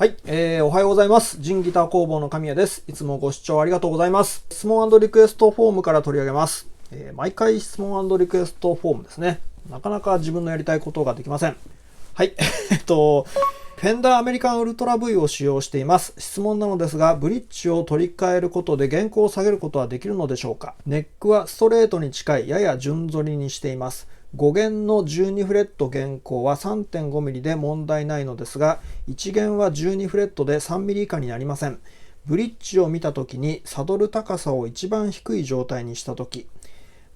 はい、おはようございます。ジンギター工房の神谷です。いつもご視聴ありがとうございます。質問&リクエストフォームから取り上げます。毎回質問&リクエストフォームですね。なかなか自分のやりたいことができません。はい、フェンダーアメリカンウルトラ V を使用しています。質問なのですが、ブリッジを取り替えることで原稿を下げることはできるのでしょうか。ネックはストレートに近いやや順反りにしています。5弦の12フレット弦高は 3.5mm で問題ないのですが、1弦は12フレットで 3mm 以下になりません。ブリッジを見たときにサドル高さを一番低い状態にしたとき、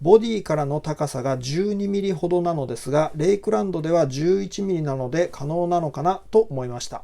ボディからの高さが 12mm ほどなのですが、レイクランドでは 11mm なので可能なのかなと思いました。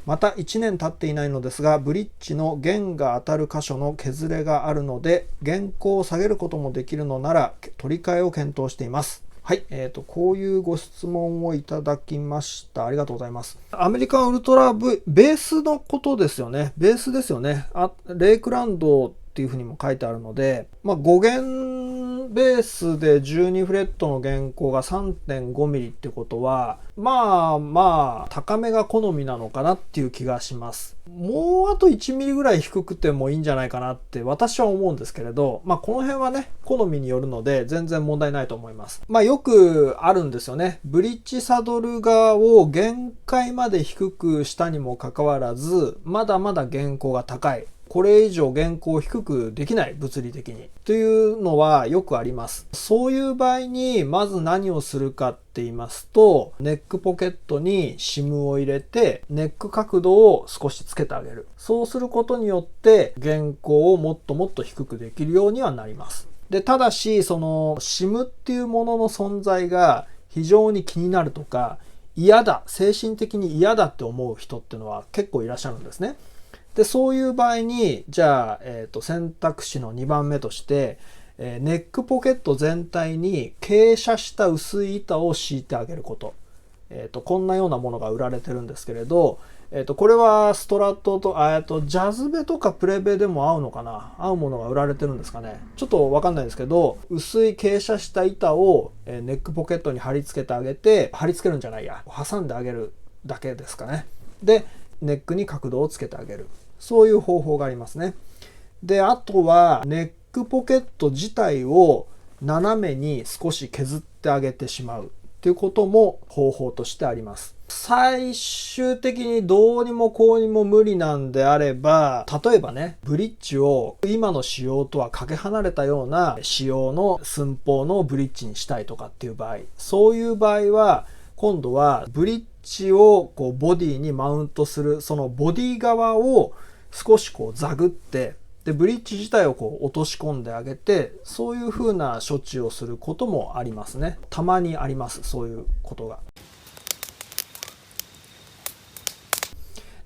また1年経っていないのですが、ブリッジの弦が当たる箇所の削れがあるので、弦高を下げることもできるのなら取り替えを検討しています。はい、こういうご質問をいただきました。ありがとうございます。アメリカンウルトラ V、ベースのことですよね。ベースですよね。レイクランドっていうふうにも書いてあるので、5弦ベースで12フレットの弦高が 3.5mm ってことは、高めが好みなのかなっていう気がします。もうあと 1mm ぐらい低くてもいいんじゃないかなって私は思うんですけれど、この辺はね、好みによるので全然問題ないと思います。よくあるんですよね。ブリッジサドル側を限界まで低くしたにもかかわらず、まだまだ弦高が高い。これ以上弦高を低くできない、物理的に。というのはよくあります。そういう場合に、まず何をするかって言いますと、ネックポケットにシムを入れて、ネック角度を少しつけてあげる。そうすることによって、弦高をもっともっと低くできるようにはなります。で、ただし、その、シムっていうものの存在が非常に気になるとか、嫌だ、精神的に嫌だって思う人っていうのは結構いらっしゃるんですね。で、そういう場合に、じゃあ、選択肢の2番目として、ネックポケット全体に傾斜した薄い板を敷いてあげること。こんなようなものが売られてるんですけれど、これはストラットと、ジャズベとかプレベでも合うのかな、合うものが売られてるんですかね。ちょっとわかんないですけど、薄い傾斜した板をネックポケットに貼り付けてあげて、貼り付けるんじゃないや、挟んであげるだけですかね。で、ネックに角度をつけてあげる。そういう方法がありますね。で、あとはネックポケット自体を斜めに少し削ってあげてしまうっていうことも方法としてあります。最終的にどうにもこうにも無理なんであれば、例えばね、ブリッジを今の仕様とはかけ離れたような仕様の寸法のブリッジにしたいとかっていう場合、そういう場合は今度はブリッジをこうボディにマウントする、そのボディ側を少しこうザグって、でブリッジ自体をこう落とし込んであげて、そういう風な処置をすることもありますね。たまにあります、そういうことが。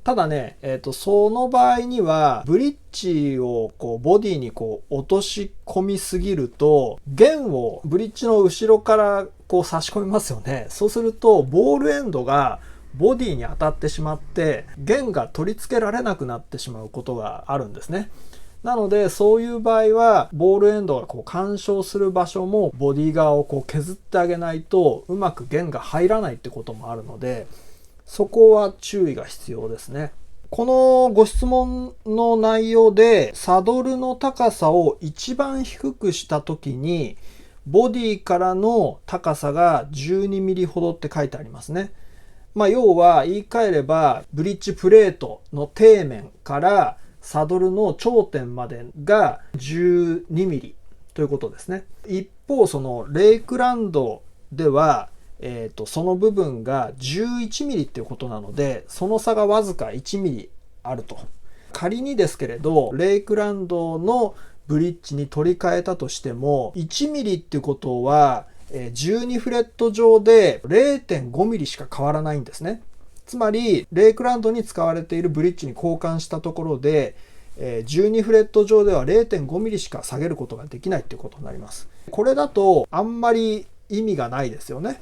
ただね、その場合にはブリッジをこうボディにこう落とし込みすぎると、弦をブリッジの後ろからこう差し込みますよね。そうするとボールエンドがボディに当たってしまって弦が取り付けられなくなってしまうことがあるんですね。なのでそういう場合はボールエンドがこう干渉する場所もボディ側をこう削ってあげないとうまく弦が入らないってこともあるので、そこは注意が必要ですね。このご質問の内容でサドルの高さを一番低くした時にボディからの高さが 12mm ほどって書いてありますね。要は言い換えればブリッジプレートの底面からサドルの頂点までが 12mm ということですね。一方そのレイクランドでは、その部分が 11mm っていうことなので、その差がわずか 1mm あると。仮にですけれどレイクランドのブリッジに取り替えたとしても 1mm っていうことは12フレット上で 0.5mm しか変わらないんですね。つまりレイクランドに使われているブリッジに交換したところで12フレット上では 0.5mm しか下げることができないっていうことになります。これだとあんまり意味がないですよね。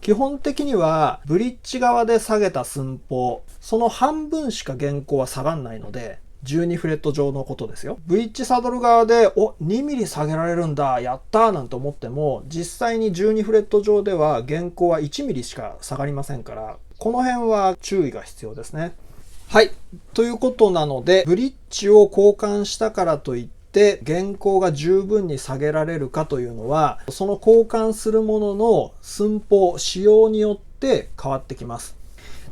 基本的にはブリッジ側で下げた寸法、その半分しか弦高は下がんないので、12フレット上のことですよ。ブリッジサドル側で2ミリ下げられるんだ、やったーなんて思っても、実際に12フレット上では弦高は1ミリしか下がりませんから、この辺は注意が必要ですね。はい。ということなので、ブリッジを交換したからといって、原稿が十分に下げられるかというのは、その交換するものの寸法、仕様によって変わってきます。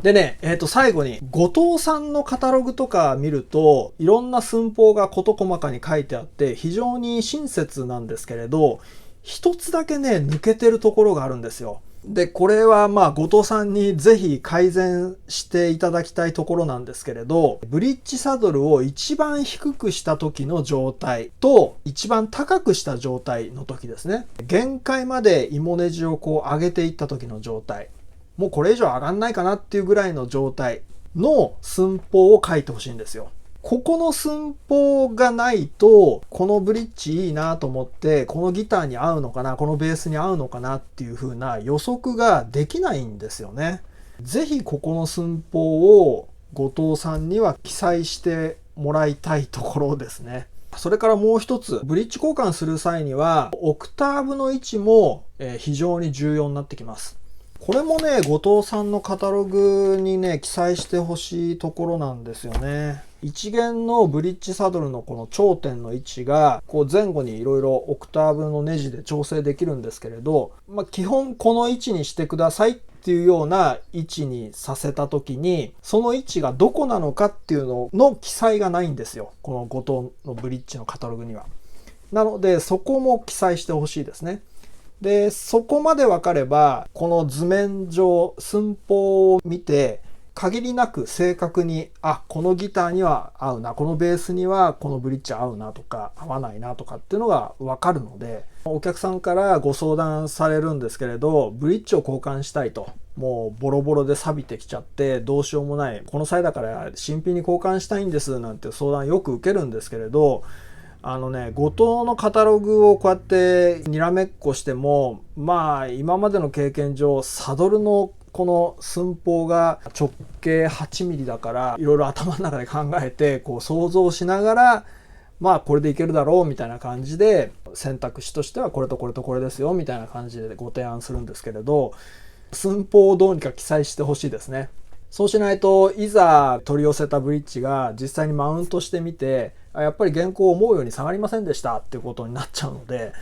でね、最後に、後藤さんのカタログとか見ると、いろんな寸法が事細かに書いてあって、非常に親切なんですけれど、一つだけね、抜けてるところがあるんですよ。で、これは後藤さんにぜひ改善していただきたいところなんですけれど、ブリッジサドルを一番低くした時の状態と一番高くした状態の時ですね。限界まで芋ネジを上げていった時の状態。もうこれ以上上がんないかなっていうぐらいの状態の寸法を書いてほしいんですよ。ここの寸法がないと、このブリッジいいなと思って、このギターに合うのかな、このベースに合うのかなっていう風な予測ができないんですよね。ぜひここの寸法を後藤さんには記載してもらいたいところですね。それからもう一つ、ブリッジ交換する際には、オクターブの位置も非常に重要になってきます。これもね、後藤さんのカタログにね、記載してほしいところなんですよね。一弦のブリッジサドルのこの頂点の位置が、前後にいろいろオクターブのネジで調整できるんですけれど、基本この位置にしてくださいっていうような位置にさせた時に、その位置がどこなのかっていうのの記載がないんですよ。この後藤のブリッジのカタログには。なので、そこも記載してほしいですね。で、そこまで分かれば、この図面上、寸法を見て、限りなく正確に、このギターには合うな、このベースにはこのブリッジ合うなとか、合わないなとかっていうのが分かるので、お客さんからご相談されるんですけれど、ブリッジを交換したいと。もうボロボロで錆びてきちゃってどうしようもない。この際だから新品に交換したいんですなんて相談よく受けるんですけれど、後藤のカタログをこうやってにらめっこしても、今までの経験上、サドルのこの寸法が直径8ミリだから、いろいろ頭の中で考えて、想像しながら、これでいけるだろうみたいな感じで、選択肢としてはこれとこれとこれですよみたいな感じでご提案するんですけれど、寸法をどうにか記載してほしいですね。そうしないと、いざ取り寄せたブリッジが実際にマウントしてみて、やっぱり原稿を思うように下がりませんでしたっていうことになっちゃうので、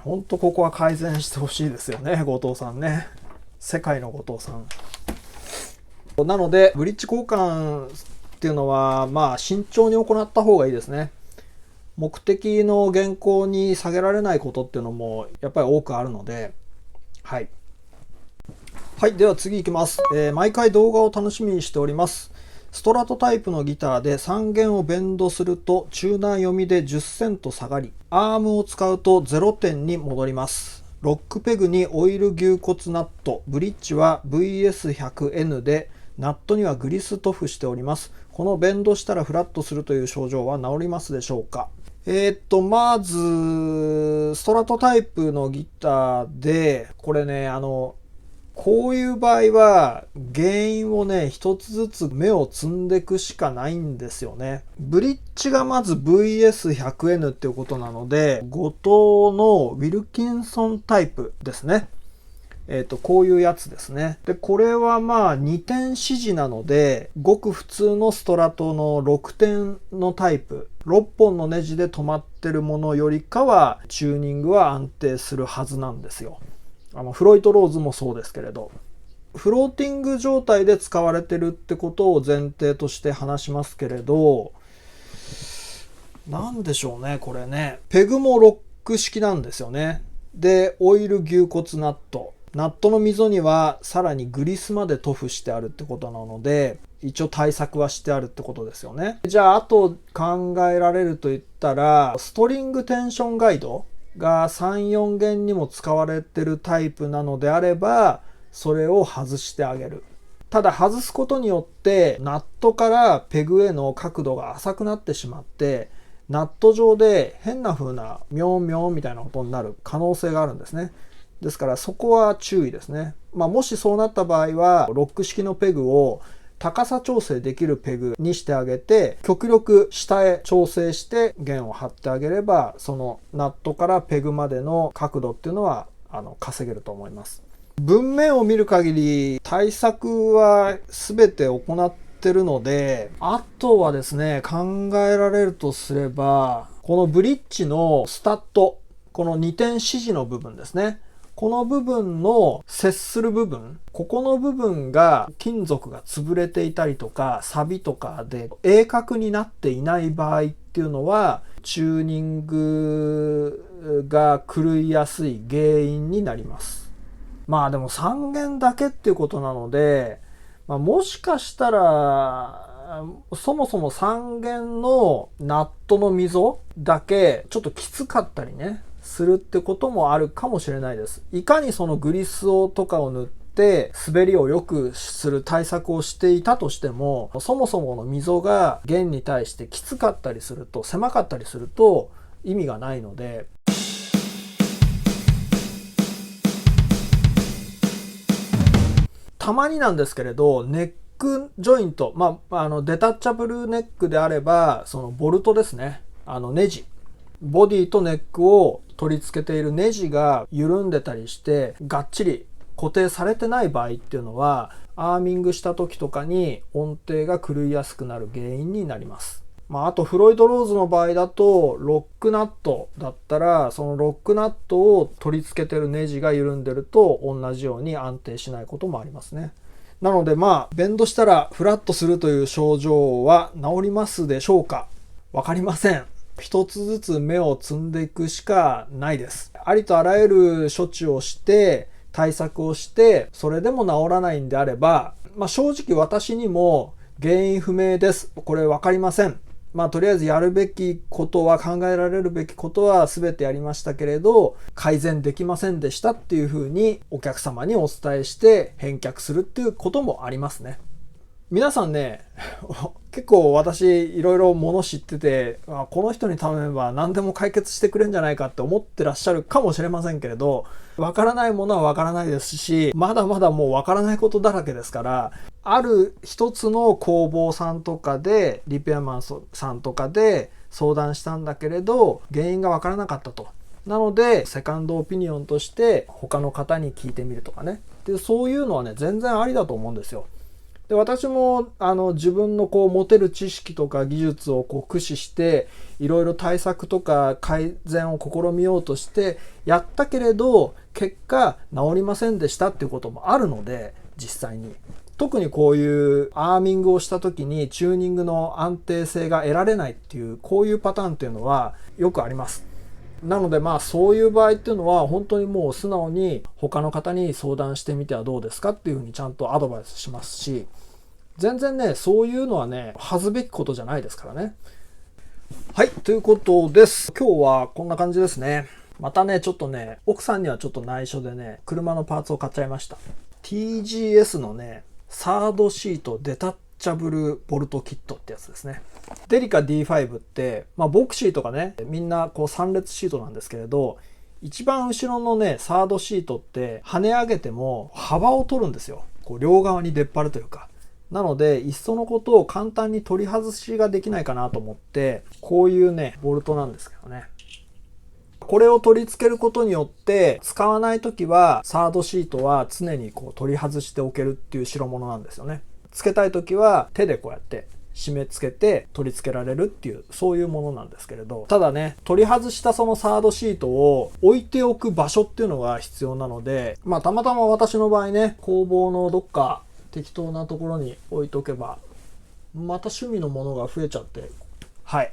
ほんとここは改善してほしいですよね、後藤さんね。世界の後藤さん。なので、ブリッジ交換っていうのは、慎重に行った方がいいですね。目的の原稿に下げられないことっていうのもやっぱり多くあるので、はい。はい、では次いきます。毎回動画を楽しみにしております。ストラトタイプのギターで3弦をベンドするとチューナー読みで10セント下がり、アームを使うと0点に戻ります。ロックペグにオイル牛骨ナット、ブリッジは VS100N で、ナットにはグリス塗布しております。このベンドしたらフラットするという症状は治りますでしょうか？まず、ストラトタイプのギターで、これね、こういう場合は原因をね、一つずつ目を積んでいくしかないんですよね。ブリッジがまず VS100N っていうことなので、後藤のウィルキンソンタイプですね。こういうやつですね。で、これは2点支持なので、ごく普通のストラトの6点のタイプ、6本のネジで止まってるものよりかは、チューニングは安定するはずなんですよ。フロイトローズもそうですけれど。フローティング状態で使われてるってことを前提として話しますけれど、なんでしょうね、これね。ペグもロック式なんですよね。で、オイル牛骨ナット。ナットの溝にはさらにグリスまで塗布してあるってことなので、一応対策はしてあるってことですよね。じゃあ、あと考えられると言ったら、ストリングテンションガイドが3、4弦にも使われてるタイプなのであれば、それを外してあげる。ただ外すことによって、ナットからペグへの角度が浅くなってしまって、ナット上で変な風なミョンミョンみたいな音になる可能性があるんですね。ですからそこは注意ですね。もしそうなった場合は、ロック式のペグを高さ調整できるペグにしてあげて、極力下へ調整して弦を張ってあげれば、そのナットからペグまでの角度っていうのは稼げると思います。文面を見る限り対策は全て行っててるので、あとはですね、考えられるとすれば、このブリッジのスタッド、この2点支持の部分ですね。この部分の接する部分、ここの部分が金属が潰れていたりとか、錆とかで鋭角になっていない場合っていうのは、チューニングが狂いやすい原因になります。まあでも3弦だけっていうことなので、もしかしたら、そもそも3弦のナットの溝だけちょっときつかったりね、するってこともあるかもしれないです。いかにそのグリスをとかを塗って滑りを良くする対策をしていたとしても、そもそもの溝が弦に対してきつかったりすると、狭かったりすると意味がないので、たまになんですけれど、ネックジョイント、デタッチャブルネックであれば、そのボルトですね、ネジ、ボディとネックを取り付けているネジが緩んでたりしてがっちり固定されてない場合っていうのは、アーミングした時とかに音程が狂いやすくなる原因になります。あとフロイドローズの場合だと、ロックナットだったら、そのロックナットを取り付けてるネジが緩んでると同じように安定しないこともありますね。なのでベンドしたらフラットするという症状は治りますでしょうか？わかりません。一つずつ芽を摘んでいくしかないです。ありとあらゆる処置をして対策をしてそれでも治らないんであれば、正直私にも原因不明です、これ分かりません、とりあえずやるべきことは、考えられるべきことは全てやりましたけれど改善できませんでしたっていうふうにお客様にお伝えして返却するっていうこともありますね。皆さんね、結構私いろいろもの知ってて、この人に頼めば何でも解決してくれるんじゃないかって思ってらっしゃるかもしれませんけれど、わからないものはわからないですし、まだまだもうわからないことだらけですから、ある一つの工房さんとかで、リペアマンさんとかで相談したんだけれど、原因がわからなかったと。なので、セカンドオピニオンとして他の方に聞いてみるとかね。で、そういうのはね、全然ありだと思うんですよ。で、私も自分の持てる知識とか技術を駆使していろいろ対策とか改善を試みようとしてやったけれど結果治りませんでしたっていうこともあるので、実際に特にこういうアーミングをした時にチューニングの安定性が得られないっていうこういうパターンっていうのはよくあります。なのでそういう場合っていうのは本当にもう素直に他の方に相談してみてはどうですかっていうふうにちゃんとアドバイスしますし、全然ねそういうのはね恥ずべきことじゃないですからね。はい、ということです。今日はこんな感じですね。またねちょっとね奥さんにはちょっと内緒でね車のパーツを買っちゃいました。 TGS のねサードシートデタッチャブルボルトキットってやつですね。デリカ D5 って、ボクシーとかねみんな3列シートなんですけれど、一番後ろのねサードシートって跳ね上げても幅を取るんですよ。両側に出っ張るというか。なのでいっそのことを簡単に取り外しができないかなと思って、こういうねボルトなんですけどね、これを取り付けることによって使わないときはサードシートは常に取り外しておけるっていう代物なんですよね。つけたいときは手でこうやって締め付けて取り付けられるっていうそういうものなんですけれど、ただね取り外したそのサードシートを置いておく場所っていうのが必要なので、たまたま私の場合ね工房のどっか適当なところに置いとけばまた趣味のものが増えちゃって、はい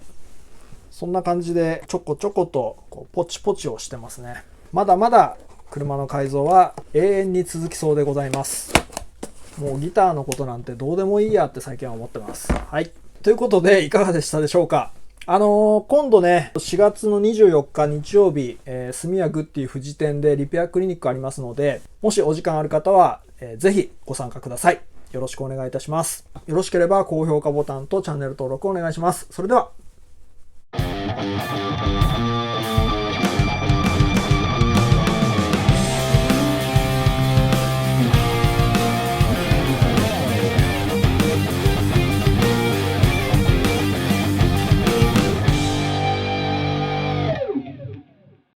そんな感じでちょこちょことポチポチをしてますね。まだまだ車の改造は永遠に続きそうでございます。もうギターのことなんてどうでもいいやって最近は思ってます。はい。ということでいかがでしたでしょうか。今度ね、4月の24日日曜日、住谷グッディ富士店でリペアクリニックありますので、もしお時間ある方は、ぜひご参加ください。よろしくお願いいたします。よろしければ高評価ボタンとチャンネル登録お願いします。それでは。